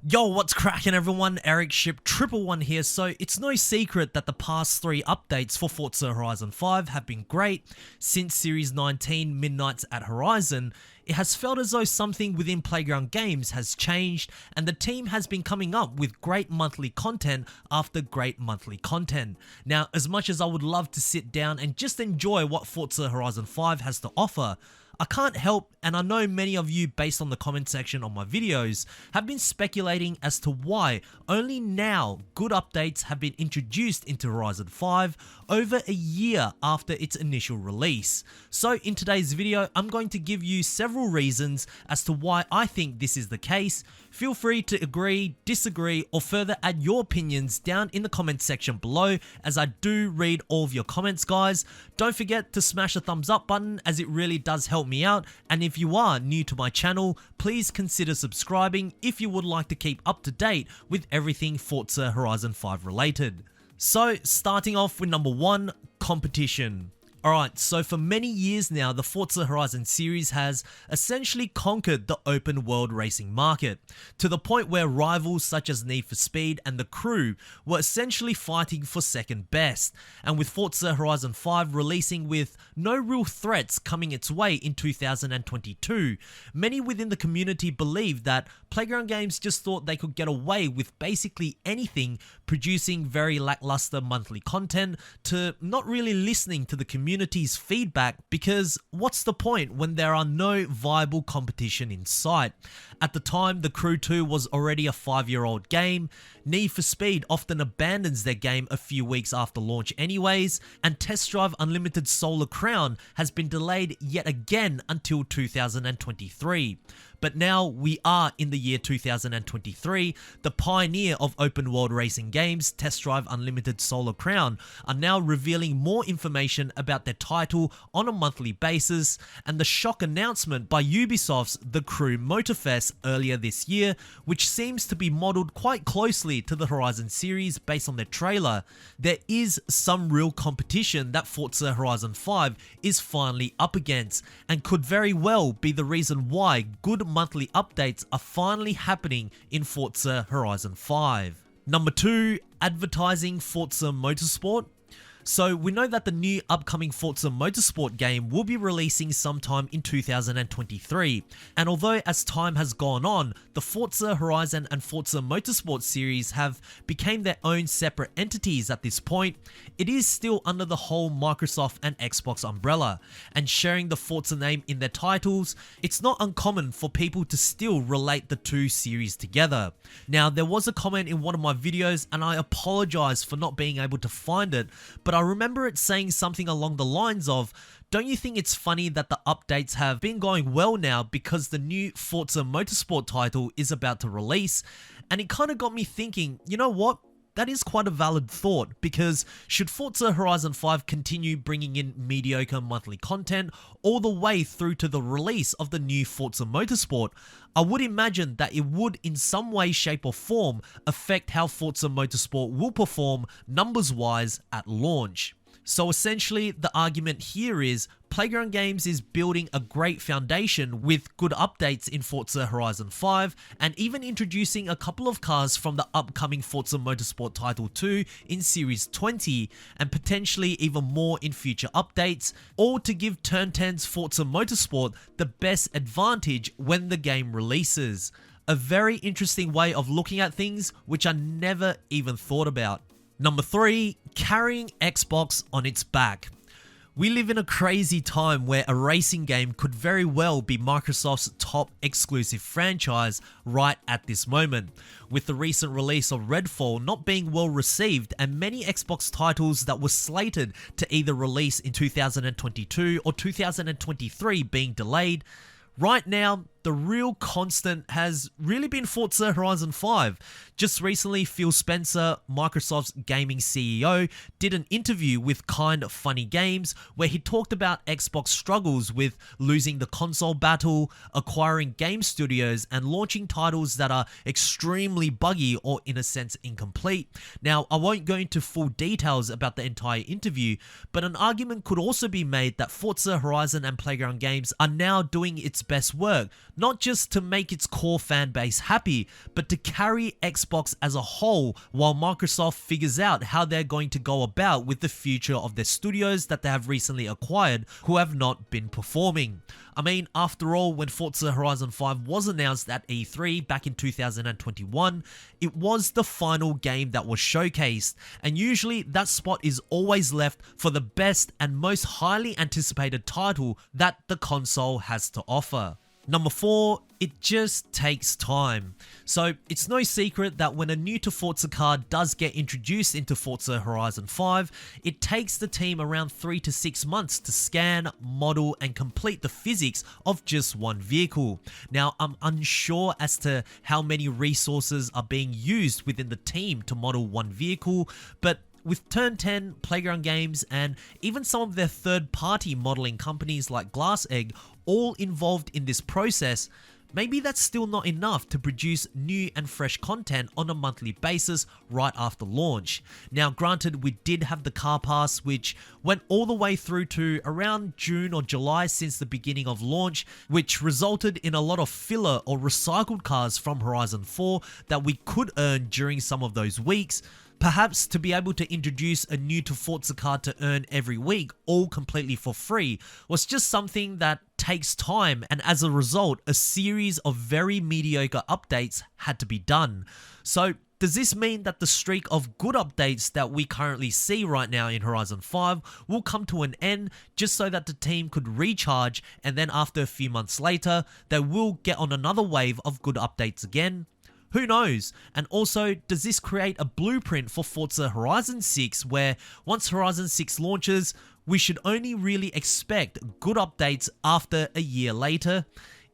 Yo, what's cracking everyone? Ericship 111 here. So it's no secret that the past 3 updates for Forza Horizon 5 have been great. Since Series 19 Midnights at Horizon, it has felt as though something within Playground Games has changed, and the team has been coming up with great monthly content after great monthly content. Now, as much as I would love to sit down and just enjoy what Forza Horizon 5 has to offer, I can't help, and I know many of you based on the comment section on my videos have been speculating as to why only now good updates have been introduced into Horizon 5 over a year after its initial release. So in today's video, I'm going to give you several reasons as to why I think this is the case. Feel free to agree, disagree, or further add your opinions down in the comment section below, as I do read all of your comments, guys. Don't forget to smash the thumbs up button, as it really does help me out, and if you are new to my channel, please consider subscribing if you would like to keep up to date with everything Forza Horizon 5 related. So starting off with number 1, competition. Alright, so for many years now, the Forza Horizon series has essentially conquered the open world racing market, to the point where rivals such as Need for Speed and The Crew were essentially fighting for second best, and with Forza Horizon 5 releasing with no real threats coming its way in 2022, many within the community believed that Playground Games just thought they could get away with basically anything, producing very lackluster monthly content, to not really listening to the community's feedback, because what's the point when there are no viable competition in sight? At the time, The Crew 2 was already a 5-year-old game, Need for Speed often abandons their game a few weeks after launch anyways, and Test Drive Unlimited Solar Crown has been delayed yet again until 2023. But now we are in the year 2023, the pioneer of open world racing games, Test Drive Unlimited Solar Crown, are now revealing more information about their title on a monthly basis, and the shock announcement by Ubisoft's The Crew Motorfest earlier this year, which seems to be modelled quite closely to the Horizon series based on their trailer. There is some real competition that Forza Horizon 5 is finally up against, and could very well be the reason why good monthly updates are finally happening in Forza Horizon 5. Number 2, advertising Forza Motorsport. So we know that the new upcoming Forza Motorsport game will be releasing sometime in 2023, and although as time has gone on, the Forza Horizon and Forza Motorsport series have become their own separate entities at this point, it is still under the whole Microsoft and Xbox umbrella, and sharing the Forza name in their titles, it's not uncommon for people to still relate the two series together. Now, there was a comment in one of my videos, and I apologize for not being able to find it, but I remember it saying something along the lines of, don't you think it's funny that the updates have been going well now because the new Forza Motorsport title is about to release? And it kind of got me thinking, you know what? That is quite a valid thought, because should Forza Horizon 5 continue bringing in mediocre monthly content all the way through to the release of the new Forza Motorsport, I would imagine that it would in some way, shape or form affect how Forza Motorsport will perform numbers-wise at launch. So essentially, the argument here is Playground Games is building a great foundation with good updates in Forza Horizon 5, and even introducing a couple of cars from the upcoming Forza Motorsport Title 2 in Series 20, and potentially even more in future updates, all to give Turn 10's Forza Motorsport the best advantage when the game releases. A very interesting way of looking at things, which I never even thought about. Number 3, carrying Xbox on its back. We live in a crazy time where a racing game could very well be Microsoft's top exclusive franchise right at this moment, with the recent release of Redfall not being well received and many Xbox titles that were slated to either release in 2022 or 2023 being delayed. Right now, the real constant has really been Forza Horizon 5. Just recently, Phil Spencer, Microsoft's gaming CEO, did an interview with Kind of Funny Games where he talked about Xbox struggles with losing the console battle, acquiring game studios, and launching titles that are extremely buggy or in a sense incomplete. Now, I won't go into full details about the entire interview, but an argument could also be made that Forza Horizon and Playground Games are now doing its best work, not just to make its core fan base happy, but to carry Xbox as a whole while Microsoft figures out how they're going to go about with the future of their studios that they have recently acquired who have not been performing. I mean, after all, when Forza Horizon 5 was announced at E3 back in 2021, it was the final game that was showcased, and usually that spot is always left for the best and most highly anticipated title that the console has to offer. Number 4, it just takes time. So it's no secret that when a new to Forza car does get introduced into Forza Horizon 5, it takes the team around 3 to 6 months to scan, model and complete the physics of just one vehicle. Now I'm unsure as to how many resources are being used within the team to model one vehicle, but with Turn 10, Playground Games, and even some of their third-party modeling companies like Glass Egg all involved in this process, maybe that's still not enough to produce new and fresh content on a monthly basis right after launch. Now granted, we did have the car pass, which went all the way through to around June or July since the beginning of launch, which resulted in a lot of filler or recycled cars from Horizon 4 that we could earn during some of those weeks. Perhaps to be able to introduce a new to Forza car to earn every week, all completely for free, was just something that takes time, and as a result, a series of very mediocre updates had to be done. So does this mean that the streak of good updates that we currently see right now in Horizon 5 will come to an end just so that the team could recharge, and then after a few months later, they will get on another wave of good updates again? Who knows? And also, does this create a blueprint for Forza Horizon 6 where once Horizon 6 launches, we should only really expect good updates after a year later?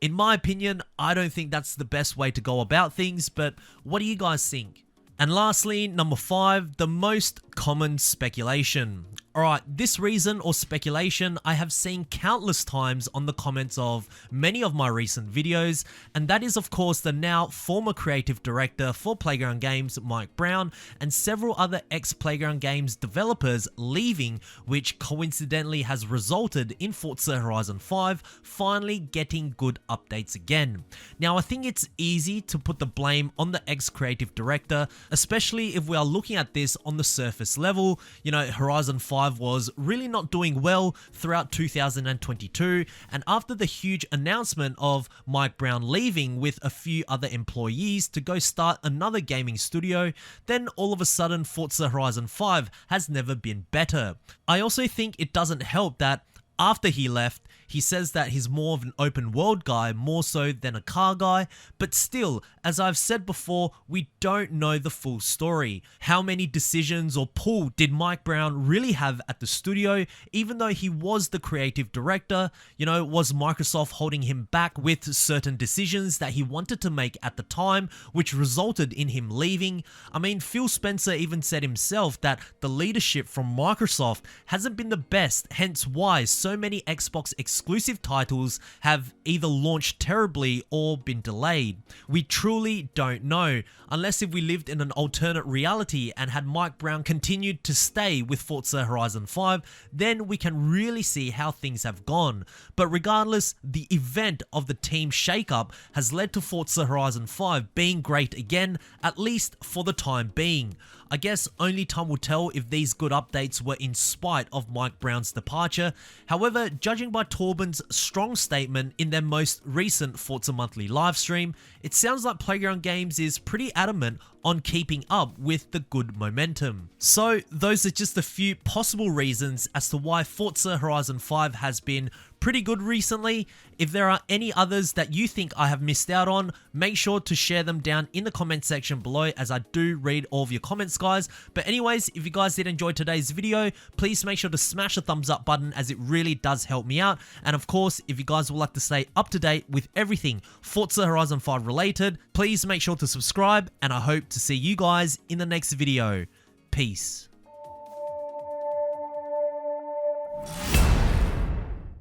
In my opinion, I don't think that's the best way to go about things, but what do you guys think? And lastly, number 5, the most common speculation. Alright, this reason or speculation I have seen countless times on the comments of many of my recent videos, and that is of course the now former creative director for Playground Games, Mike Brown, and several other ex-Playground Games developers leaving, which coincidentally has resulted in Forza Horizon 5 finally getting good updates again. Now I think it's easy to put the blame on the ex-creative director, especially if we are looking at this on the surface level. You know, Horizon 5 was really not doing well throughout 2022, and after the huge announcement of Mike Brown leaving with a few other employees to go start another gaming studio, then all of a sudden Forza Horizon 5 has never been better. I also think it doesn't help that after he left, he says that he's more of an open world guy more so than a car guy, but still, as I've said before, we don't know the full story. How many decisions or pull did Mike Brown really have at the studio, even though he was the creative director? You know, was Microsoft holding him back with certain decisions that he wanted to make at the time, which resulted in him leaving? I mean, Phil Spencer even said himself that the leadership from Microsoft hasn't been the best, hence why so many Xbox exclusive titles have either launched terribly or been delayed. We truly don't know, unless if we lived in an alternate reality and had Mike Brown continued to stay with Forza Horizon 5, then we can really see how things have gone. But regardless, the event of the team shakeup has led to Forza Horizon 5 being great again, at least for the time being. I guess only time will tell if these good updates were in spite of Mike Brown's departure. However, judging by Torben's strong statement in their most recent Forza Monthly livestream, it sounds like Playground Games is pretty adamant on keeping up with the good momentum. So those are just a few possible reasons as to why Forza Horizon 5 has been pretty good recently. If there are any others that you think I have missed out on, make sure to share them down in the comment section below, as I do read all of your comments, guys. But anyways, if you guys did enjoy today's video, please make sure to smash the thumbs up button, as it really does help me out. And of course, if you guys would like to stay up to date with everything Forza Horizon 5 related, please make sure to subscribe, and I hope to see you guys in the next video. Peace.